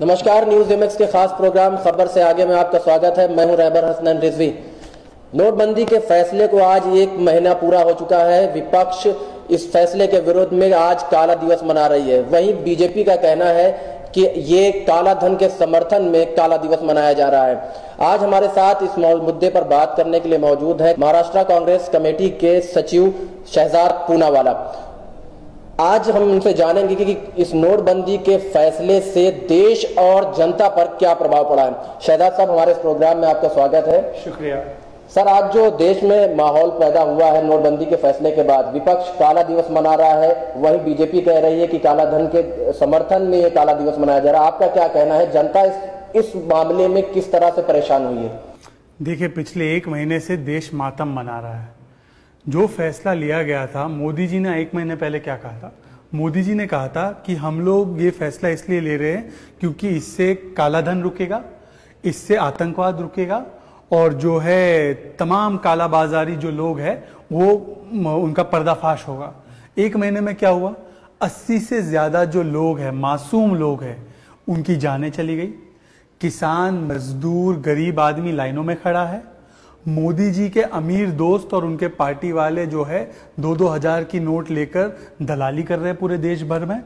नमस्कार, news MX के खास प्रोग्राम खबर से आगे में आपका स्वागत है। मैं हूं रहबर हसनैन रिजवी। नोटबंदी के फैसले को आज 1 महीना पूरा हो चुका है। विपक्ष इस फैसले के विरोध में आज काला दिवस मना रही है। वहीं बीजेपी का कहना है कि ये काला धन के समर्थन में काला दिवस मनाया जा रहा है। आज हमारे साथ इस मुद्दे पर बात करने के लिए मौजूद है महाराष्ट्र कांग्रेस कमेटी के सचिव शहजाद पूनावाला। आज हम उनसे जानेंगे कि इस नोटबंदी के फैसले से देश और जनता पर क्या प्रभाव पड़ा है। शहजाद साहब, हमारे इस प्रोग्राम में आपका स्वागत है। शुक्रिया सर। आज जो देश में माहौल पैदा हुआ है नोटबंदी के फैसले के बाद, विपक्ष काला दिवस मना रहा है, वहीं बीजेपी कह रही है कि काला धन के समर्थन में ये काला दिवस मनाया जा रहा है। आपका क्या कहना है? जनता इस मामले में किस तरह से परेशान हुई है? देखिए, पिछले 1 महीने से देश मातम मना रहा है। जो फैसला लिया गया था, मोदी जी ने 1 महीने पहले क्या कहा था? मोदी जी ने कहा था कि हम लोग ये फैसला इसलिए ले रहे हैं क्योंकि इससे काला धन रुकेगा, इससे आतंकवाद रुकेगा और जो है तमाम काला बाजारी जो लोग हैं वो उनका पर्दाफाश होगा। 1 महीने में क्या हुआ? 80 से ज्यादा जो लोग हैं, मासूम लोग हैं, उनकी जानें चली गई। किसान, मजदूर, गरीब आदमी लाइनों में खड़ा है। मोदी जी के अमीर दोस्त और उनके पार्टी वाले जो है 2-2 हजार की नोट लेकर दलाली कर रहे हैं पूरे देश भर में।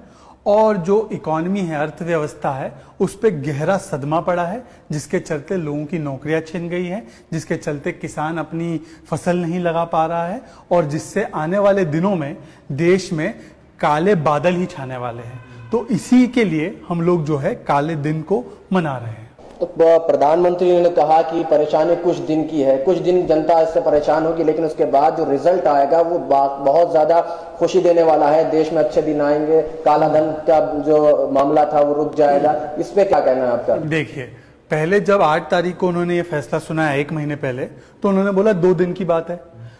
और जो इकोनॉमी है, अर्थव्यवस्था है, उस पर गहरा सदमा पड़ा है, जिसके चलते लोगों की नौकरियां छिन गई हैं, जिसके चलते किसान अपनी फसल नहीं लगा पा रहा है और जिससे आने वाले दिनों में देश में काले बादल ही छाने वाले हैं। तो इसी के लिए हम लोग जो है काले दिन को मना रहे हैं। तो प्रधानमंत्री ने कहा कि परेशानी कुछ दिन की है, कुछ दिन जनता इससे परेशान होगी, लेकिन उसके बाद जो रिजल्ट आएगा वो बहुत ज्यादा खुशी देने वाला है। देश में अच्छे दिन आएंगे, काला धन का जो मामला था वो रुक जाएगा। इस पे क्या कहना है आपका? देखिए, पहले जब 8 तारीख को उन्होंने ये फैसला सुनाया 1 महीने पहले, तो उन्होंने बोला 2 दिन की बात है।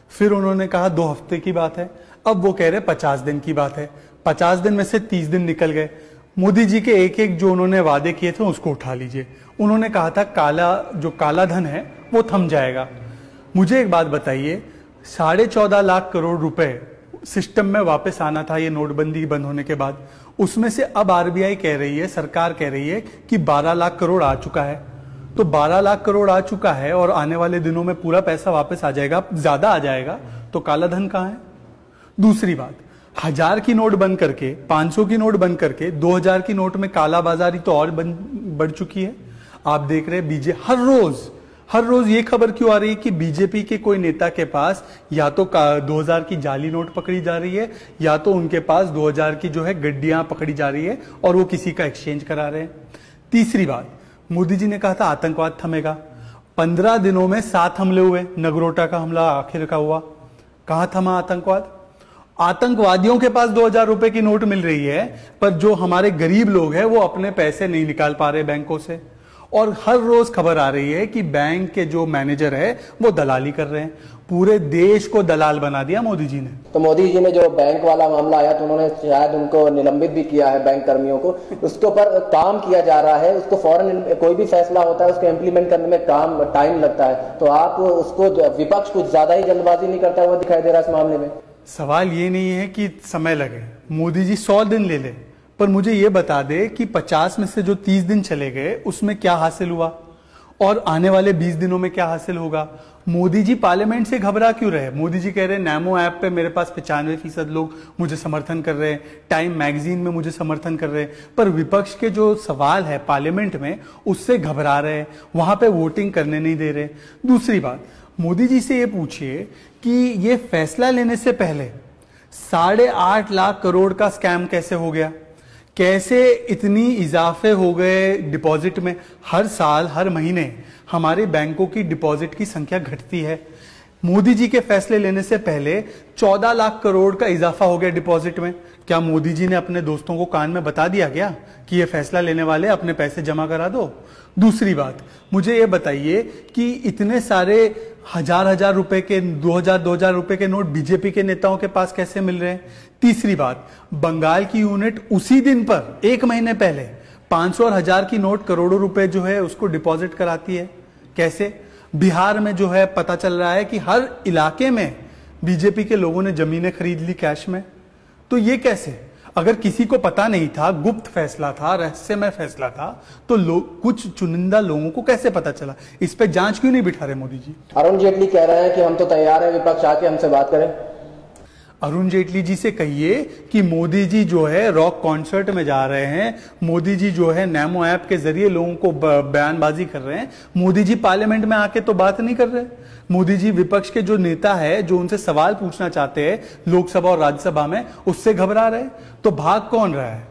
फिर उन्होंने कहा 2 हफ्ते की बात है। अब वो कह रहे 50 दिन की बात है। 50 दिन में से 30 दिन निकल गए। मोदी जी के एक जो उन्होंने वादे किए थे उसको उठा लीजिए। उन्होंने कहा था जो काला धन है वो थम जाएगा। मुझे एक बात बताइए, 14.5 लाख करोड़ रुपए सिस्टम में वापस आना था ये नोटबंदी बंद होने के बाद। उसमें से अब आरबीआई कह रही है, सरकार कह रही है कि 12 लाख करोड़ आ चुका है। तो 12 लाख करोड़ आ चुका है और आने वाले दिनों में पूरा पैसा वापस आ जाएगा, ज्यादा आ जाएगा, तो काला धन कहां है? दूसरी बात, 1000 की नोट बंद करके, 500 की नोट बंद करके 2000 की नोट में काला बाजारी तो और बढ़ चुकी है। आप देख रहे हैं हर रोज ये खबर क्यों आ रही है कि बीजेपी के कोई नेता के पास या तो 2000 की जाली नोट पकड़ी जा रही है या तो उनके पास 2000 की जो है गड्डियां पकड़ी जा रही है और वो किसी का एक्सचेंज करा रहे हैं। तीसरी बात, मोदी जी ने कहा था आतंकवाद थमेगा। 15 दिनों में 7 हमले हुए। नगरोटा का हमला आखिर का हुआ। कहां थमा आतंकवाद? आतंकवादियों के पास 2000 रुपए की नोट मिल रही है, पर जो हमारे गरीब लोग हैं वो अपने पैसे नहीं निकाल पा रहे बैंकों से। और हर रोज खबर आ रही है कि बैंक के जो मैनेजर है वो दलाली कर रहे हैं। पूरे देश को दलाल बना दिया मोदी जी ने। तो मोदी जी ने जो बैंक वाला मामला आया तो उन्होंने शायद उनको निलंबित भी किया है, बैंक कर्मियों को। उसके ऊपर काम किया जा रहा है। उसको फौरन, कोई भी फैसला होता है उसको इम्प्लीमेंट करने में टाइम लगता है। तो आप उसको, विपक्ष कुछ ज्यादा ही जल्दबाजी नहीं करता हुआ दिखाई दे रहा है इस मामले में? सवाल ये नहीं है कि समय लगे, मोदी जी 100 दिन ले ले, पर मुझे ये बता दे कि 50 में से जो 30 दिन चले गए उसमें क्या हासिल हुआ और आने वाले 20 दिनों में क्या हासिल होगा। मोदी जी पार्लियामेंट से घबरा क्यों रहे? मोदी जी कह रहे हैं नैमो ऐप पे मेरे पास 95% लोग मुझे समर्थन कर रहे हैं, टाइम मैगजीन में मुझे समर्थन कर रहे हैं, पर विपक्ष के जो सवाल है पार्लियामेंट में उससे घबरा रहे हैं, वहां पे वोटिंग करने नहीं दे रहे। दूसरी बात, मोदी जी से ये पूछिए कि ये फैसला लेने से पहले 8.5 लाख करोड़ का स्कैम कैसे हो गया? कैसे इतनी इजाफे हो गए डिपॉजिट में? हर साल, हर महीने हमारे बैंकों की डिपॉजिट की संख्या घटती है। मोदी जी के फैसले लेने से पहले 14 लाख करोड़ का इजाफा हो गया डिपॉजिट में। क्या मोदी जी ने अपने दोस्तों को कान में बता दिया गया कि ये फैसला लेने वाले अपने पैसे जमा करा दो? दूसरी बात, मुझे ये बताइए कि इतने सारे हजार रुपए के, 2000 रुपए के नोट बीजेपी के नेताओं के पास कैसे मिल रहे हैं? तीसरी बात, बंगाल की यूनिट उसी दिन पर 1 महीने पहले 500 और 1000 की नोट करोड़ों रुपए जो है उसको डिपॉजिट कराती है। कैसे? बिहार में जो है पता चल रहा है कि हर इलाके में बीजेपी के लोगों ने जमीनें खरीद ली कैश में। तो ये कैसे? अगर किसी को पता नहीं था, गुप्त फैसला था, रहस्यमय फैसला था, तो कुछ चुनिंदा लोगों को कैसे पता चला? इस पे जांच क्यों नहीं बिठा रहे मोदी जी? अरुण जेटली कह रहे हैं कि हम तो तैयार हैं, विपक्ष आके हमसे बात करें। अरुण जेटली जी से कहिए कि मोदी जी जो है रॉक कॉन्सर्ट में जा रहे हैं, मोदी जी जो है नैमो ऐप के जरिए लोगों को बयानबाजी कर रहे हैं, मोदी जी पार्लियामेंट में आके तो बात नहीं कर रहे। मोदी जी विपक्ष के जो नेता है, जो उनसे सवाल पूछना चाहते हैं लोकसभा और राज्यसभा में, उससे घबरा रहे। तो भाग कौन रहा है?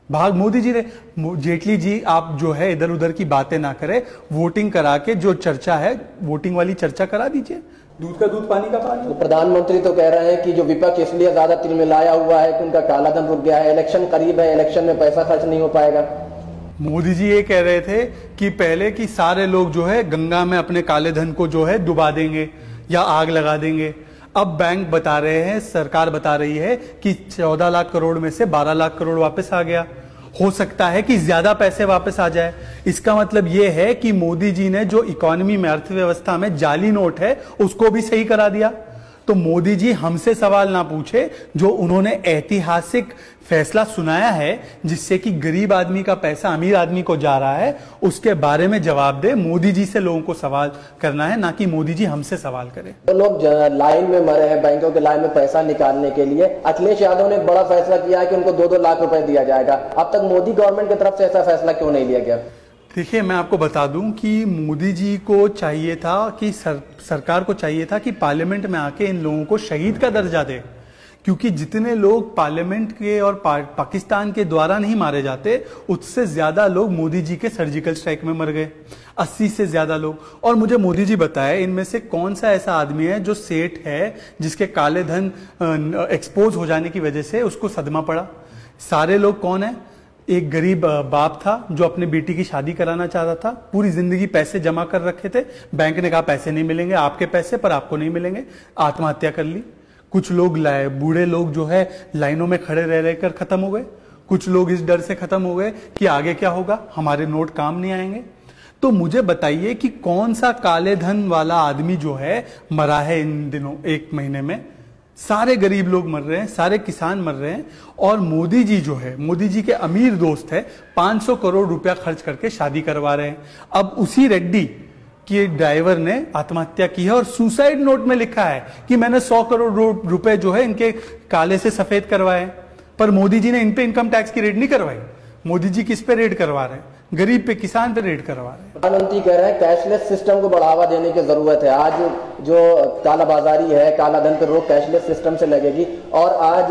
भाग मोदी जी रहे। जेटली जी आप जो है इधर उधर की बातें ना करें, वोटिंग करा के जो चर्चा है, वोटिंग वाली चर्चा करा दीजिए। दूध का दूध, पानी का पानी। तो प्रधानमंत्री तो कह रहे हैं कि जो विपक्ष इसलिए ज्यादा तिलमिलाया हुआ है कि उनका काला धन रुक गया है, इलेक्शन करीब है, इलेक्शन में पैसा खर्च नहीं हो पाएगा। मोदी जी ये कह रहे थे कि पहले कि सारे लोग जो है गंगा में अपने काले धन को जो है डुबा देंगे या आग लगा देंगे। अब बैंक बता रहे हैं, सरकार बता रही है कि 14 लाख करोड़ में से 12 लाख करोड़ वापस आ गया। हो सकता है कि ज्यादा पैसे वापस आ जाए। इसका मतलब यह है कि मोदी जी ने जो इकोनॉमी में, अर्थव्यवस्था में जाली नोट है उसको भी सही करा दिया। तो मोदी जी हमसे सवाल ना पूछे, जो उन्होंने ऐतिहासिक फैसला सुनाया है जिससे कि गरीब आदमी का पैसा अमीर आदमी को जा रहा है, उसके बारे में जवाब दे। मोदी जी से लोगों को सवाल करना है, ना कि मोदी जी हमसे सवाल करें। तो लोग लाइन में मरे हैं बैंकों के लाइन में पैसा निकालने के लिए। अखिलेश यादव ने एक बड़ा फैसला किया है कि उनको 2-2 लाख रुपए दिया जाएगा। अब तक मोदी गवर्नमेंट की तरफ से ऐसा फैसला क्यों नहीं लिया गया? देखिए, मैं आपको बता दूं कि मोदी जी को चाहिए था कि सरकार को चाहिए था कि पार्लियामेंट में आके इन लोगों को शहीद का दर्जा दे, क्योंकि जितने लोग पार्लियामेंट के और पाकिस्तान के द्वारा नहीं मारे जाते, उससे ज्यादा लोग मोदी जी के सर्जिकल स्ट्राइक में मर गए। 80 से ज्यादा लोग। और मुझे मोदी जी बताए इनमें से कौन सा ऐसा आदमी है जो सेठ है, जिसके काले धन एक्सपोज हो जाने की वजह से उसको सदमा पड़ा। सारे लोग कौन है? एक गरीब बाप था जो अपने बेटी की शादी कराना चाहता था, पूरी जिंदगी पैसे जमा कर रखे थे, बैंक ने कहा पैसे नहीं मिलेंगे, आपके पैसे पर आपको नहीं मिलेंगे, आत्महत्या कर ली। कुछ लोग बूढ़े लोग जो है लाइनों में खड़े रह रहकर खत्म हो गए। कुछ लोग इस डर से खत्म हो गए कि आगे क्या होगा, हमारे नोट काम नहीं आएंगे। तो मुझे बताइए कि कौन सा काले धन वाला आदमी जो है मरा है इन दिनों, 1 महीने में? सारे गरीब लोग मर रहे हैं, सारे किसान मर रहे हैं। और मोदी जी जो है, मोदी जी के अमीर दोस्त है, 500 करोड़ रुपया खर्च करके शादी करवा रहे हैं। अब उसी रेड्डी कि ड्राइवर ने आत्महत्या की है और सुसाइड नोट में लिखा है कि मैंने 100 करोड़ रुपए जो है इनके काले से सफेद करवाए। पर मोदी जी ने इन पे इनकम टैक्स की रेड नहीं करवाई। मोदी जी किस पे रेड करवा रहे हैं? गरीब पे, किसान पे रेड करवा रहे हैं। प्रधानमंत्री कह रहे हैं कैशलेस सिस्टम को बढ़ावा देने की जरूरत है। आज जो कालाबाजारी है, काला धन पर रोक कैशलेस सिस्टम से लगेगी। और आज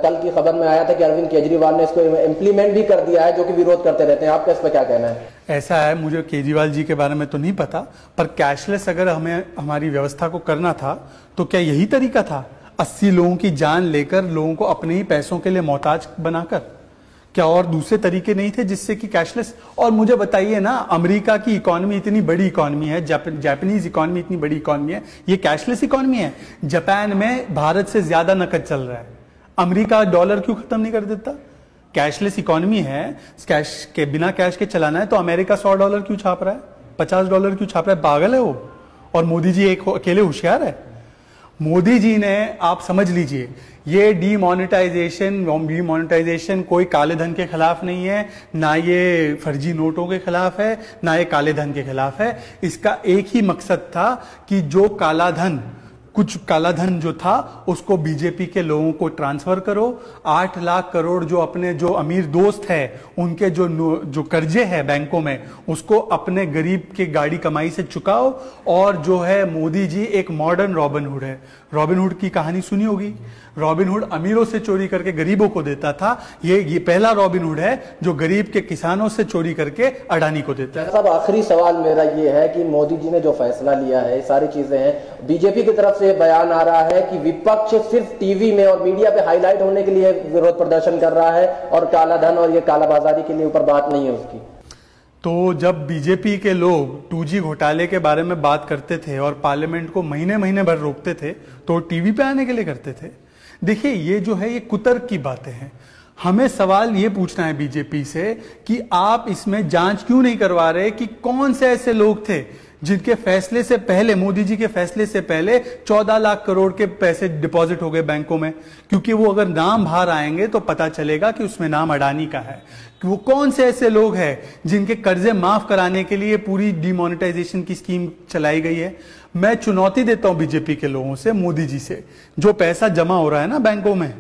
कल की खबर में आया था कि अरविंद केजरीवाल ने इसको इम्प्लीमेंट भी कर दिया है, जो कि विरोध करते रहते हैं। आपका इस पर क्या कहना है? ऐसा है, मुझे केजरीवाल जी के बारे में तो नहीं पता, पर कैशलेस अगर हमें हमारी व्यवस्था को करना था तो क्या यही तरीका था? 80 लोगों की जान लेकर, लोगों को अपने ही पैसों के लिए मोहताज बनाकर? क्या और दूसरे तरीके नहीं थे जिससे कि कैशलेस? और मुझे बताइए ना, अमेरिका की इकोनॉमी इतनी बड़ी इकोनॉमी है, जापानीज इकोनॉमी इतनी बड़ी इकोनॉमी है, ये कैशलेस इकोनॉमी है। जापान में भारत से ज्यादा नकद चल रहा है। अमेरिका डॉलर क्यों खत्म नहीं कर देता? कैशलेस इकोनॉमी है, कैश के बिना कैश के चलाना है तो अमेरिका $100 क्यों छाप रहा है, $50 क्यों छाप रहा है? पागल है वो। और मोदी जी एक अकेले होशियार है? मोदी जी ने, आप समझ लीजिए, ये डीमोनेटाइजेशन कोई काले धन के खिलाफ नहीं है, ना ये फर्जी नोटों के खिलाफ है, ना ये काले धन के खिलाफ है। इसका एक ही मकसद था कि जो काला धन, कुछ काला धन जो था उसको बीजेपी के लोगों को ट्रांसफर करो। 8 लाख करोड़ जो अपने जो अमीर दोस्त है उनके जो कर्जे है बैंकों में, उसको अपने गरीब के गाड़ी कमाई से चुकाओ। और जो है मोदी जी एक मॉडर्न रॉबिनहुड है। रॉबिनहुड की कहानी सुनी होगी। रॉबिनहुड अमीरों से चोरी करके गरीबों को देता था। ये पहला रॉबिनहुड है जो गरीब के किसानों से चोरी करके अडानी को देता है। साहब, आखिरी सवाल मेरा ये है कि मोदी जी ने जो फैसला लिया है, सारी चीजें हैं, बीजेपी की तरफ से बयान आ रहा है कि विपक्ष सिर्फ टीवी में और मीडिया पे हाईलाइट होने के लिए विरोध प्रदर्शन कर रहा है और काला धन और ये कालाबाजारी के लिए ऊपर बात नहीं है उसकी। तो जब बीजेपी के लोग 2G घोटाले के बारे में बात करते थे और पार्लियामेंट को महीने महीने भर रोकते थे, तो टीवी पे आने के लिए करते थे। देखिए, ये जो है ये कुतर्क की बातें हैं। हमें सवाल ये पूछना है बीजेपी से कि आप इसमें जांच क्यों नहीं करवा रहे कि कौन से ऐसे लोग थे जिनके फैसले से पहले, मोदी जी के फैसले से पहले 14 लाख करोड़ के पैसे डिपॉजिट हो गए बैंकों में, क्योंकि वो अगर नाम बाहर आएंगे तो पता चलेगा कि उसमें नाम अडानी का है। वो कौन से ऐसे लोग हैं जिनके कर्जे माफ कराने के लिए पूरी डिमोनेटाइजेशन की स्कीम चलाई गई है। मैं चुनौती देता हूं बीजेपी के लोगों से, मोदी जी से, जो पैसा जमा हो रहा है ना बैंकों में,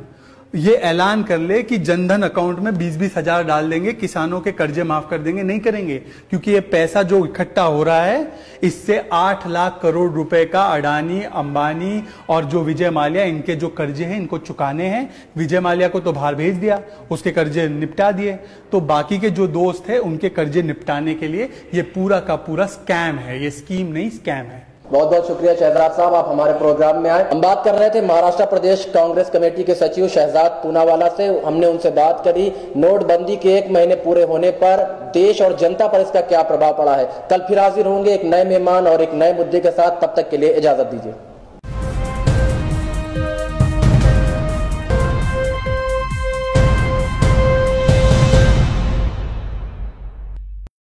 ये ऐलान कर ले कि जनधन अकाउंट में 20-20 हजार डाल देंगे, किसानों के कर्जे माफ कर देंगे। नहीं करेंगे, क्योंकि ये पैसा जो इकट्ठा हो रहा है इससे 8 लाख करोड़ रुपए का अडानी, अंबानी और जो विजय माल्या, इनके जो कर्जे हैं इनको चुकाने हैं। विजय माल्या को तो बाहर भेज दिया, उसके कर्जे निपटा दिए, तो बाकी के जो दोस्त है उनके कर्जे निपटाने के लिए ये पूरा का पूरा स्कैम है। ये स्कीम नहीं, स्कैम है। बहुत बहुत शुक्रिया शहजाद साहब, आप हमारे प्रोग्राम में आए। हम बात कर रहे थे महाराष्ट्र प्रदेश कांग्रेस कमेटी के सचिव शहजाद पूनावाला से। हमने उनसे बात करी नोटबंदी के 1 महीने पूरे होने पर देश और जनता पर इसका क्या प्रभाव पड़ा है। कल फिर हाजिर होंगे एक नए मेहमान और एक नए मुद्दे के साथ, तब तक के लिए इजाजत दीजिए।